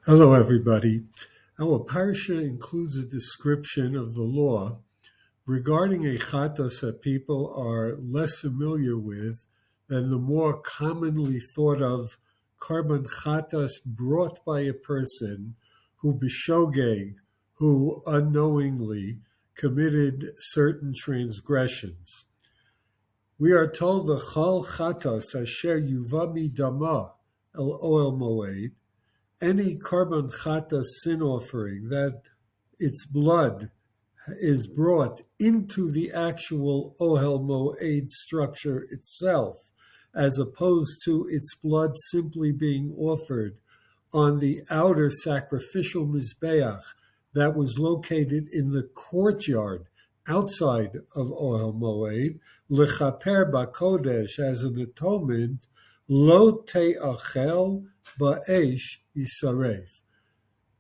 Hello, everybody. Our parsha includes a description of the law regarding a chatos that people are less familiar with than the more commonly thought of carbon chatos brought by a person who bishogeg, who unknowingly committed certain transgressions. We are told the chal chatos asher yuvami dama el oel moed, any carbon chata sin offering that its blood is brought into the actual ohel moed structure itself, as opposed to its blood simply being offered on the outer sacrificial mizbeach that was located in the courtyard outside of ohel moed, lechaper bakodesh, as an atonement, lo te'achel ba'esh yisaref.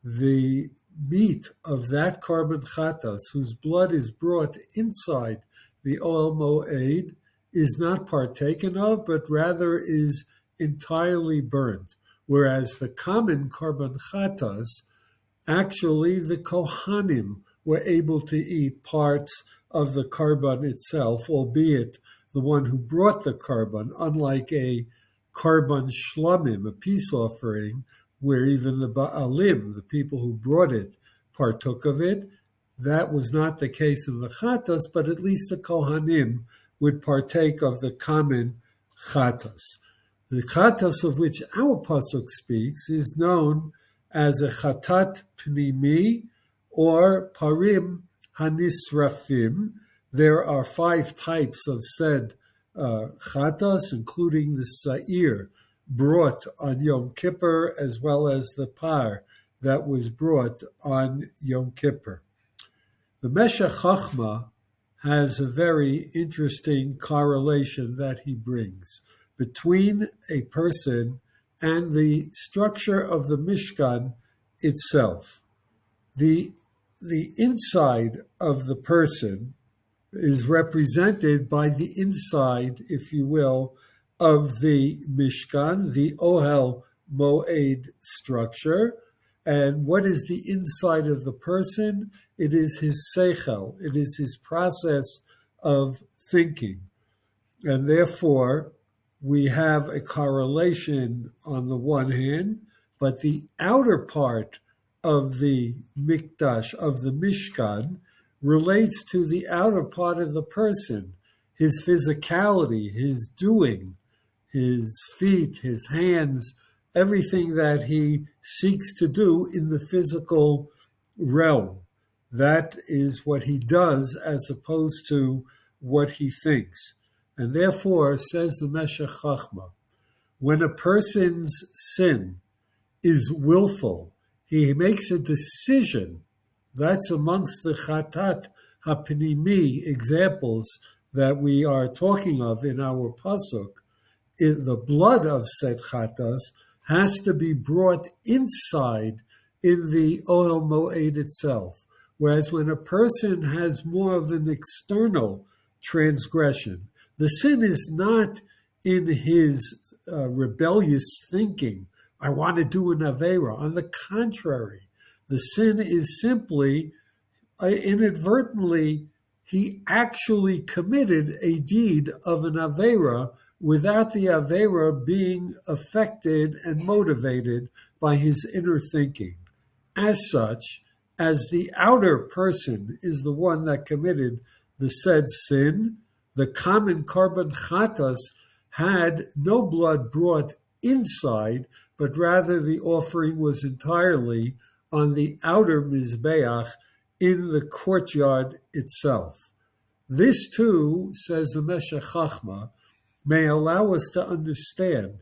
The meat of that carbon chatas, whose blood is brought inside the ohel moed, is not partaken of, but rather is entirely burnt. Whereas the common carbon chatas, actually the Kohanim were able to eat parts of the carbon itself, albeit the one who brought the carbon, unlike a carbon shlamim, a peace offering, where even the Ba'alim, the people who brought it, partook of it. That was not the case in the chatas, but at least the Kohanim would partake of the common chatas. The chatas of which our pasuk speaks is known as a chatat pnimi or parim hanisrafim. There are 5 types of said chatas, including the sa'ir brought on Yom Kippur, as well as the par that was brought on Yom Kippur. The Meshech Chochmah has a very interesting correlation that he brings between a person and the structure of the Mishkan itself. The inside of the person is represented by the inside, if you will, of the Mishkan, the Ohel Moed structure. And what is the inside of the person? It is his seichel. It is his process of thinking. And therefore, we have a correlation on the one hand, but the outer part of the mikdash, of the Mishkan, relates to the outer part of the person, his physicality, his doing, his feet, his hands, everything that he seeks to do in the physical realm. That is what he does as opposed to what he thinks. And therefore, says the Meshech Chochmah, when a person's sin is willful, he makes a decision. That's amongst the chatat hapnimi examples that we are talking of in our pasuk. The blood of said chatas has to be brought inside in the ohel moed itself. Whereas when a person has more of an external transgression, the sin is not in his rebellious thinking, I want to do an Aveira. On the contrary, the sin is simply, inadvertently, he actually committed a deed of an Aveira without the Aveira being affected and motivated by his inner thinking. As such, as the outer person is the one that committed the said sin, the common carbon chatas had no blood brought inside, but rather the offering was entirely on the outer mizbeach in the courtyard itself. This too, says the Meshech Chochmah, may allow us to understand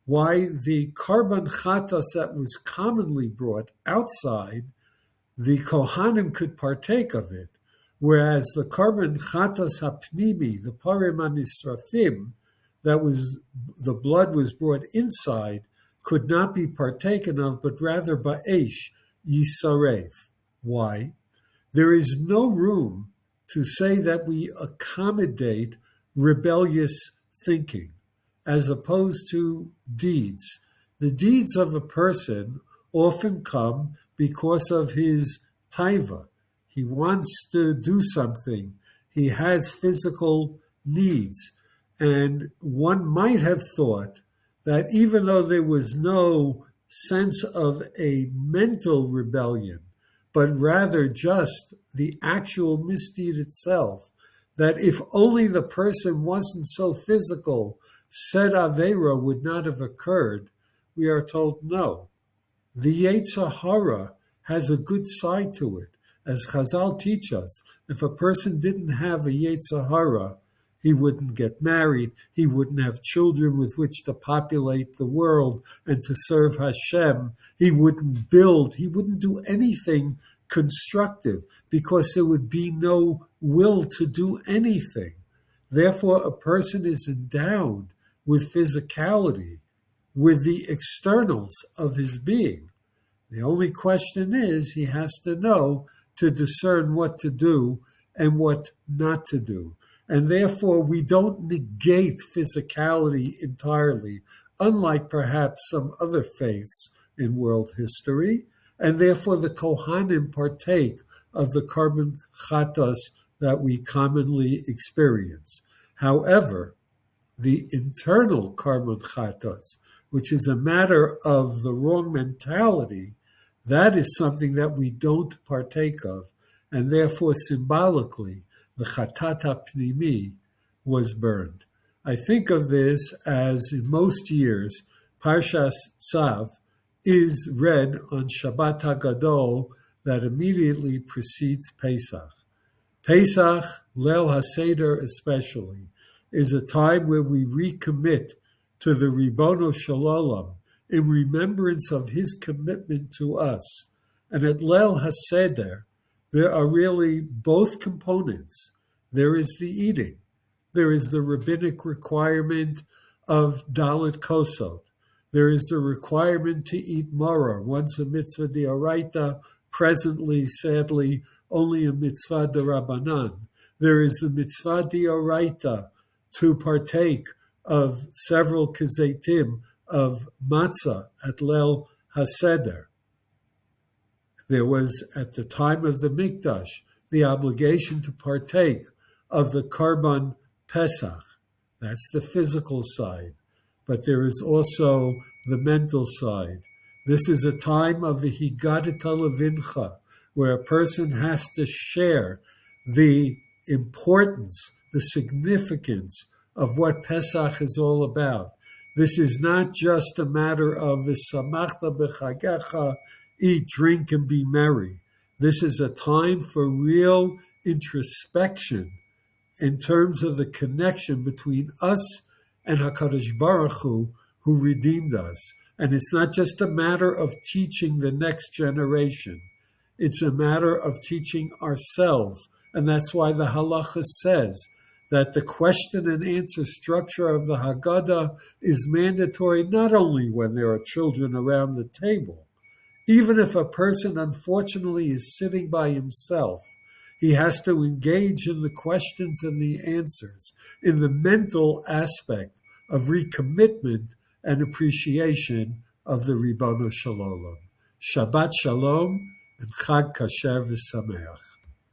why the carbon chatas that was commonly brought outside, the Kohanim could partake of it, whereas the carbon chatas hapnimi, the parim hanisrafim, that was the blood was brought inside, could not be partaken of, but rather ba'esh yisarev. Why? There is no room to say that we accommodate rebellious thinking as opposed to deeds. The deeds of a person often come because of his taiva. He wants to do something. He has physical needs. And one might have thought that even though there was no sense of a mental rebellion, but rather just the actual misdeed itself, that if only the person wasn't so physical, said Avera would not have occurred. We are told no. The Yetzer Hara has a good side to it. As Chazal teach us, if a person didn't have a Yetzer Hara, he wouldn't get married, he wouldn't have children with which to populate the world and to serve Hashem, he wouldn't build, he wouldn't do anything constructive because there would be no will to do anything. Therefore, a person is endowed with physicality, with the externals of his being. The only question is he has to know to discern what to do and what not to do. And therefore, we don't negate physicality entirely, unlike perhaps some other faiths in world history. And therefore, the Kohanim partake of the carbon chatos that we commonly experience. However, the internal carbon chatos, which is a matter of the wrong mentality, that is something that we don't partake of. And therefore, symbolically, the chatat hapnimi was burned. I think of this as in most years, Parshas Tsav is read on Shabbat HaGadol that immediately precedes Pesach. Pesach, Leil HaSeder especially, is a time where we recommit to the Ribono Shel Olam in remembrance of his commitment to us. And at Leil HaSeder, there are really both components. There is the eating. There is the rabbinic requirement of Dalit Kosot. There is the requirement to eat maror, once a mitzvah d'oraita, presently, sadly, only a mitzvah d'Rabbanan. There is the mitzvah d'oraita to partake of several kezetim of matzah at Leil HaSeder. There was, at the time of the Mikdash, the obligation to partake of the Karban Pesach. That's the physical side. But there is also the mental side. This is a time of the Higadata Levincha, where a person has to share the importance, the significance of what Pesach is all about. This is not just a matter of v'samachta b'chagecha, eat, drink, and be merry. This is a time for real introspection in terms of the connection between us and HaKadosh Baruch Hu, who redeemed us. And it's not just a matter of teaching the next generation. It's a matter of teaching ourselves. And that's why the halacha says that the question and answer structure of the Haggadah is mandatory not only when there are children around the table. Even if a person, unfortunately, is sitting by himself, he has to engage in the questions and the answers, in the mental aspect of recommitment and appreciation of the Ribono Shel Olam. Shabbat Shalom and Chag Kasher V'Sameach.